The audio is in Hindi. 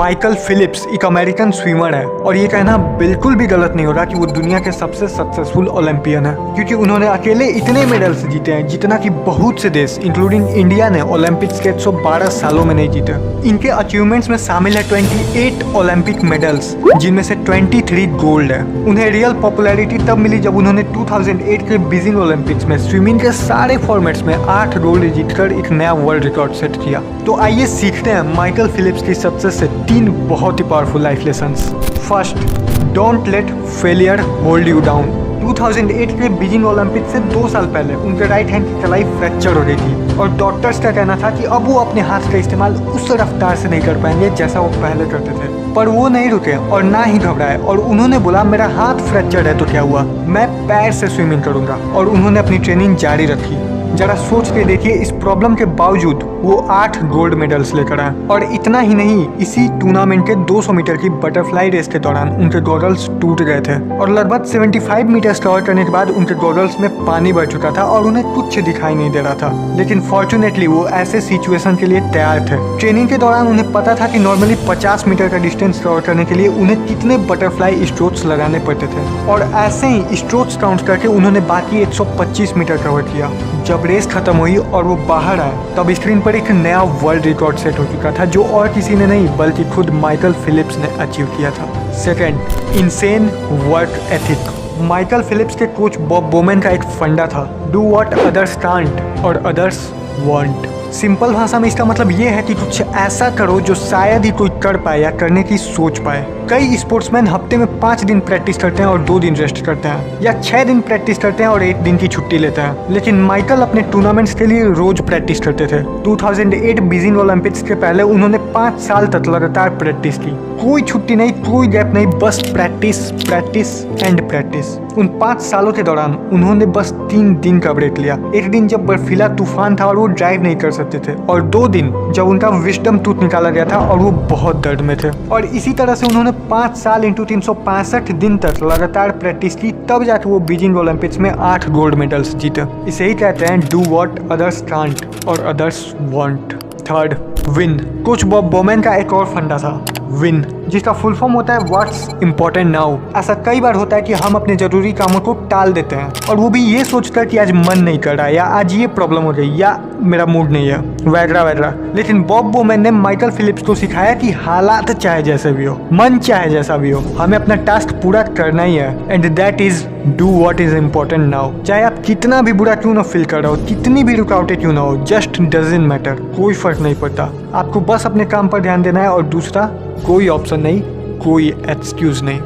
माइकल फिलिप्स एक अमेरिकन स्विमर है और ये कहना बिल्कुल भी गलत नहीं हो रहा कि वो दुनिया के सबसे सक्सेसफुल ओलंपियन है, क्योंकि उन्होंने अकेले इतने मेडल्स जीते हैं जितना कि बहुत से देश इंक्लूडिंग इंडिया ने ओलंपिक्स के 112 सालों में नहीं जीते। इनके अचीवमेंट्स में शामिल है 28 ओलंपिक मेडल्स, जिनमें से 23 गोल्ड है। उन्हें रियल पॉपुलैरिटी तब मिली जब उन्होंने 2008 के बीजिंग ओलंपिक्स में स्विमिंग के सारे फॉर्मेट्स में 8 गोल्ड जीतकर एक नया वर्ल्ड रिकॉर्ड सेट किया। तो आइए सीखते हैं माइकल फिलिप्स की सक्सेस से 3 बहुत ही powerful life lessons. First, don't let failure hold you down. 2008 के बीजिंग ओलंपिक से 2 साल पहले उनके राइट हैंड की कलाई फ्रैक्चर हो गई थी और डॉक्टर्स का कहना था कि अब वो अपने हाथ का इस्तेमाल उस रफ्तार से नहीं कर पाएंगे जैसा वो पहले करते थे। पर वो नहीं रुके और ना ही घबराए और उन्होंने बोला मेरा हाथ फ्रैक्चर है तो क्या हुआ, मैं पैर से स्विमिंग करूंगा। और उन्होंने अपनी ट्रेनिंग जारी रखी। जरा सोच के देखिए, इस प्रॉब्लम के बावजूद वो 8 गोल्ड मेडल्स लेकर आए। और इतना ही नहीं, इसी टूर्नामेंट के 200 मीटर की बटरफ्लाई रेस के दौरान उनके गॉगल्स टूट गए थे और लगभग 75 मीटर कवर करने के बाद उनके गॉगल्स में पानी भर चुका था और उन्हें कुछ दिखाई नहीं दे रहा था। लेकिन फॉर्चुनेटली वो ऐसे सिचुएशन के लिए तैयार थे। ट्रेनिंग के दौरान उन्हें पता था कि नॉर्मली 50 मीटर का डिस्टेंस कवर करने के लिए उन्हें कितने बटरफ्लाई स्ट्रोक्स लगाने पड़ते थे और ऐसे ही स्ट्रोक्स काउंट करके उन्होंने बाकी 125 मीटर कवर किया। जब रेस खत्म हुई और वो बाहर आए तब स्क्रीन पर एक नया वर्ल्ड रिकॉर्ड सेट हो चुका था, जो और किसी ने नहीं बल्कि खुद माइकल फिलिप्स ने अचीव किया था। Second, insane work ethic. Michael Phelps के कोच बॉब बोमैन का एक फंडा था, डू व्हाट अदर्स कांट और अदर्स वांट। सिंपल भाषा में इसका मतलब ये है कि कुछ ऐसा करो जो शायद ही कोई कर पाए या करने की सोच पाए। कई स्पोर्ट्समैन हफ्ते में 5 दिन प्रैक्टिस करते हैं और 2 दिन रेस्ट करते हैं, या 6 दिन प्रैक्टिस करते हैं और 1 दिन की छुट्टी लेते हैं। लेकिन माइकल अपने टूर्नामेंट्स के लिए रोज प्रैक्टिस करते थे। 2008 बीजिंग ओलंपिक्स के पहले उन्होंने 5 साल तक लगातार प्रैक्टिस की। कोई छुट्टी नहीं, कोई गैप नहीं, बस प्रैक्टिस प्रैक्टिस एंड प्रैक्टिस। उन 5 सालों के दौरान उन्होंने बस 3 दिन का ब्रेक लिया। एक दिन जब बर्फीला तूफान था और वो ड्राइव नहीं कर सकते थे, और 2 दिन जब उनका विजडम टूथ निकाला गया था और वो बहुत दर्द में थे। और इसी तरह से उन्होंने 5 साल इंटू 365 दिन तक लगातार प्रैक्टिस की, तब जाके वो बीजिंग ओलंपिक्स में 8 गोल्ड मेडल्स जीते। इसे ही कहते हैं डू व्हाट अदर्स कांट और others want. Third, win. Coach Bob Bowman का एक और फंडा था, विन, जिसका फुल फॉर्म होता है व्हाट्स इम्पोर्टेंट नाउ। ऐसा कई बार होता है कि हम अपने जरूरी कामों को टाल देते हैं, और वो भी ये सोचकर कि आज मन नहीं कर रहा है, या आज ये प्रॉब्लम हो गई, या मेरा मूड नहीं है, वगैरह वगैरह। लेकिन बॉब बोमैन ने माइकल फिलिप्स को सिखाया कि हालात चाहे जैसे भी हो, मन चाहे जैसा भी हो, हमें अपना टास्क पूरा करना ही है। And that is do what is important now. चाहे आप कितना भी बुरा क्यों ना फील कर रहे हो, कितनी भी रुकावटें क्यों ना हो, जस्ट डजंट मैटर। कोई फर्क नहीं पड़ता। आपको बस अपने काम पर ध्यान देना है, और दूसरा कोई ऑप्शन नहीं, कोई एक्सक्यूज नहीं।